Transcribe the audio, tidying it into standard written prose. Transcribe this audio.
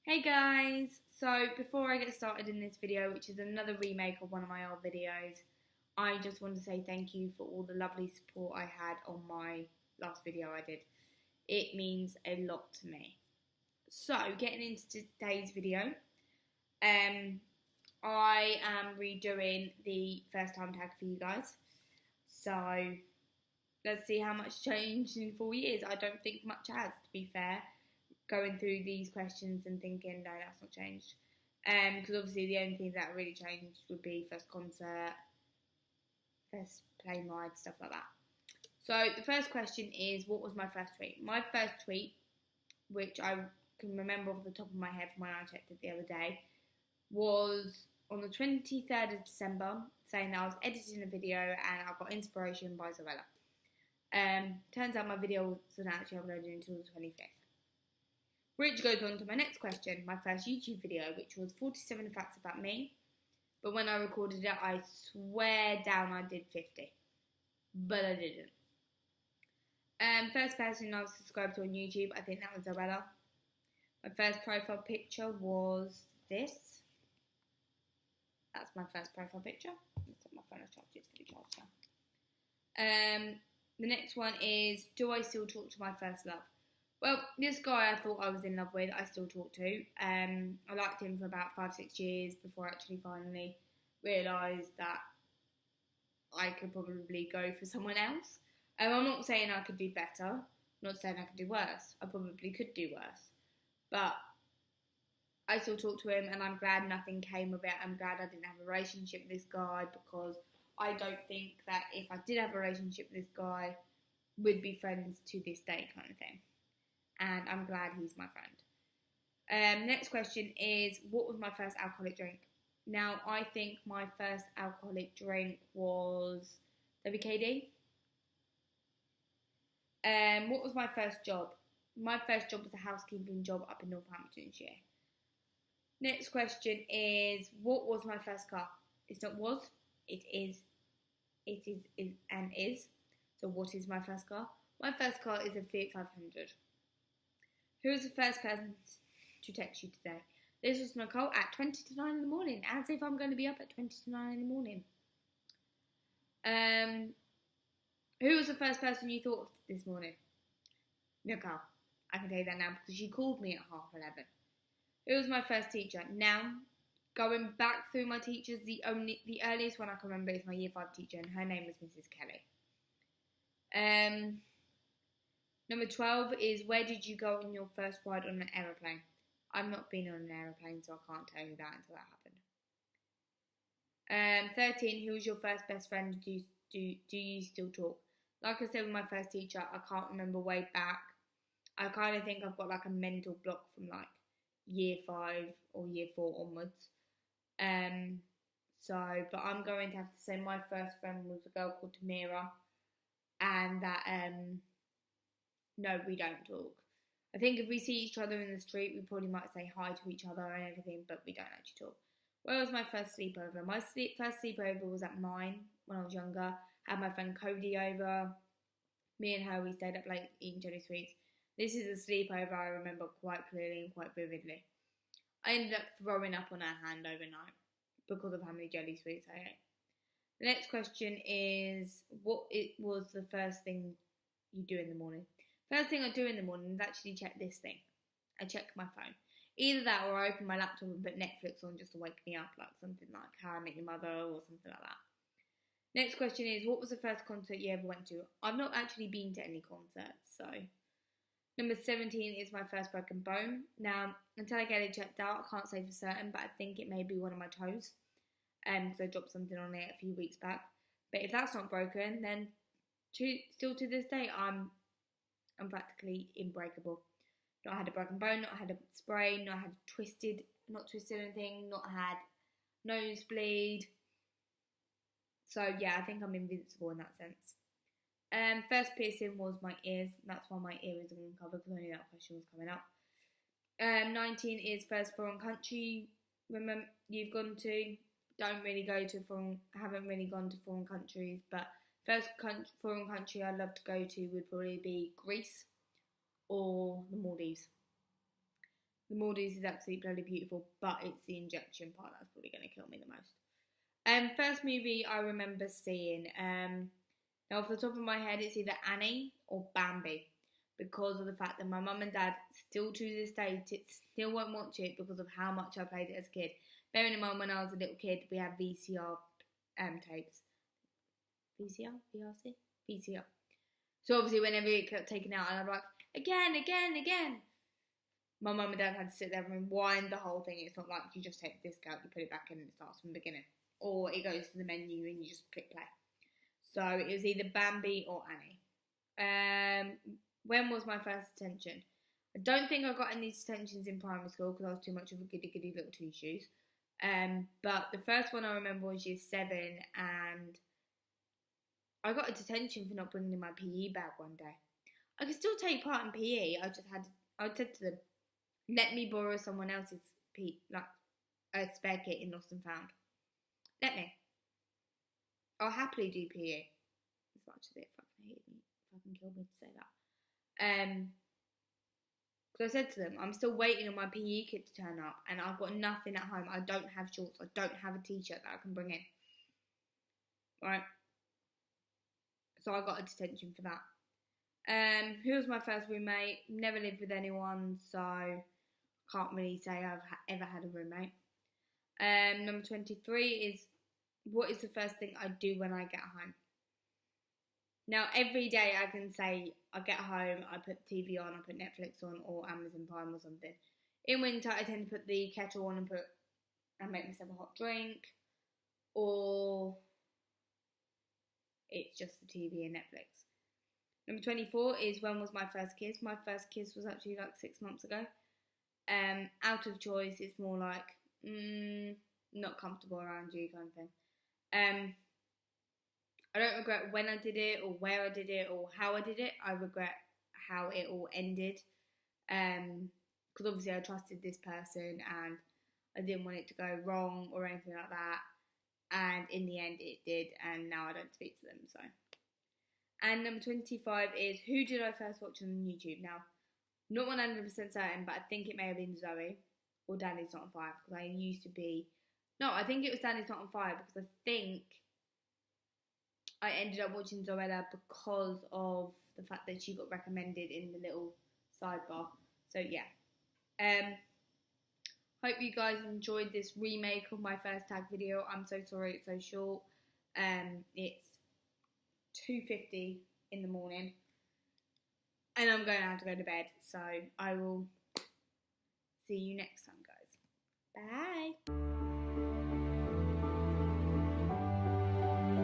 Hey guys! So before I get started in this video, which is another remake of one of my old videos, I just want to say thank you for all the lovely support I had on my last video I did. It means a lot to me. So getting into today's video, I am redoing the first time tag for you guys. So let's see how much changed in 4 years. I don't think much has, to be fair. Going through these questions and thinking, no, that's not changed. Because obviously the only thing that really changed would be first concert, first plane ride, stuff like that. So the first question is, what was my first tweet? My first tweet, which I can remember off the top of my head from when I checked it the other day, was on the 23rd of December, saying that I was editing a video and I got inspiration by Zorella. Turns out my video wasn't actually uploaded until the 25th. Which goes on to my next question, my first YouTube video, which was 47 facts about me. But when I recorded it, I swear down I did 50. But I didn't. First person I was subscribed to on YouTube, I think that was Zorella. My first profile picture was this. That's my first profile picture. Let's put my phone on charge, it's fully charged now. The next one is, do I still talk to my first love? Well, this guy I thought I was in love with, I still talk to. I liked him for about 5-6 years before I actually finally realised that I could probably go for someone else. I'm not saying I could do better. I'm not saying I could do worse. I probably could do worse. But I still talk to him and I'm glad nothing came of it. I'm glad I didn't have a relationship with this guy, because I don't think that if I did have a relationship with this guy, we'd be friends to this day kind of thing. And I'm glad he's my friend. Next question is, what was my first alcoholic drink? Now, I think my first alcoholic drink was WKD. What was my first job? My first job was a housekeeping job up in Northamptonshire. Next question is, what was my first car? It's not was, it is, and is. So what is my first car? My first car is a Fiat 500. Who was the first person to text you today? This was Nicole at 20 to 9 in the morning, as if I'm going to be up at 20 to 9 in the morning. Who was the first person you thought of this morning? Nicole. I can tell you that now because she called me at 11:30. Who was my first teacher? Now, going back through my teachers, the earliest one I can remember is my year 5 teacher, and her name was Mrs. Kelly. Number 12 is, where did you go on your first ride on an aeroplane? I've not been on an aeroplane, so I can't tell you that until that happened. 13, who was your first best friend? Do you still talk? Like I said with my first teacher, I can't remember way back. I kind of think I've got like a mental block from like year 5 or year 4 onwards. But I'm going to have to say my first friend was a girl called Tamira, and that no, we don't talk. I think if we see each other in the street, we probably might say hi to each other and everything, but we don't actually talk. Where was my first sleepover? My first sleepover was at mine when I was younger. I had my friend Cody over. Me and her, we stayed up late eating jelly sweets. This is a sleepover I remember quite clearly and quite vividly. I ended up throwing up on her hand overnight because of how many jelly sweets I ate. The next question is, what was the first thing you do in the morning? First thing I do in the morning is actually check this thing. I check my phone. Either that or I open my laptop and put Netflix on just to wake me up, like something like How I Met Your Mother or something like that. Next question is, what was the first concert you ever went to? I've not actually been to any concerts, so. Number 17 is my first broken bone. Now, until I get it checked out, I can't say for certain, but I think it may be one of my toes, because I dropped something on it a few weeks back. But if that's not broken, then still to this day, I'm practically unbreakable. Not had a broken bone, not had a sprain, not had not twisted anything, not had nosebleed. So yeah, I think I'm invincible in that sense. First piercing was my ears. That's why my ear is uncovered, because I knew that question was coming up. 19 is first foreign country you've gone to. Haven't really gone to foreign countries, but first foreign country I'd love to go to would probably be Greece or the Maldives. The Maldives is absolutely bloody beautiful, but it's the injection part that's probably going to kill me the most. First movie I remember seeing. Now, off the top of my head, it's either Annie or Bambi, because of the fact that my mum and dad still to this day still won't watch it because of how much I played it as a kid. Bearing in mind, when I was a little kid, we had VCR tapes. VCR? VRC? VCR. So obviously, whenever it got taken out, and I'm like, again. My mum and dad had to sit there and rewind the whole thing. It's not like you just take the disc out, you put it back in, and it starts from the beginning. Or it goes to the menu and you just click play. So it was either Bambi or Annie. When was my first detention? I don't think I got any detentions in primary school because I was too much of a goody little two shoes. But the first one I remember was year 7, and I got a detention for not bringing in my PE bag one day. I could still take part in PE. I said to them, let me borrow someone else's a spare kit in Lost and Found. Let me. I'll happily do PE. As much as it fucking killed me to say that. Because I said to them, I'm still waiting on my PE kit to turn up, and I've got nothing at home. I don't have shorts. I don't have a t-shirt that I can bring in. Right. So I got a detention for that. Who was my first roommate? Never lived with anyone, so can't really say I've ever had a roommate. Number 23 is, what is the first thing I do when I get home? Now, every day I can say I get home, I put the TV on, I put Netflix on, or Amazon Prime or something. In winter, I tend to put the kettle on and make myself a hot drink, or it's just the TV and Netflix. Number 24 is, when was my first kiss? My first kiss was actually like 6 months ago. Out of choice, it's more like, not comfortable around you kind of thing. I don't regret when I did it, or where I did it, or how I did it. I regret how it all ended. Because obviously I trusted this person and I didn't want it to go wrong or anything like that. And in the end it did, and now I don't speak to them, so. And number 25 is, who did I first watch on YouTube? Now, not 100% certain, but I think it may have been Zoe or Danny's Not on Fire, because I used to be... No, I think it was Danny's Not on Fire, because I think I ended up watching Zoella because of the fact that she got recommended in the little sidebar. So, yeah. Hope you guys enjoyed this remake of my first tag video. I'm so sorry it's so short. It's 2:50 in the morning, and I'm going to have to go to bed. So I will see you next time, guys. Bye.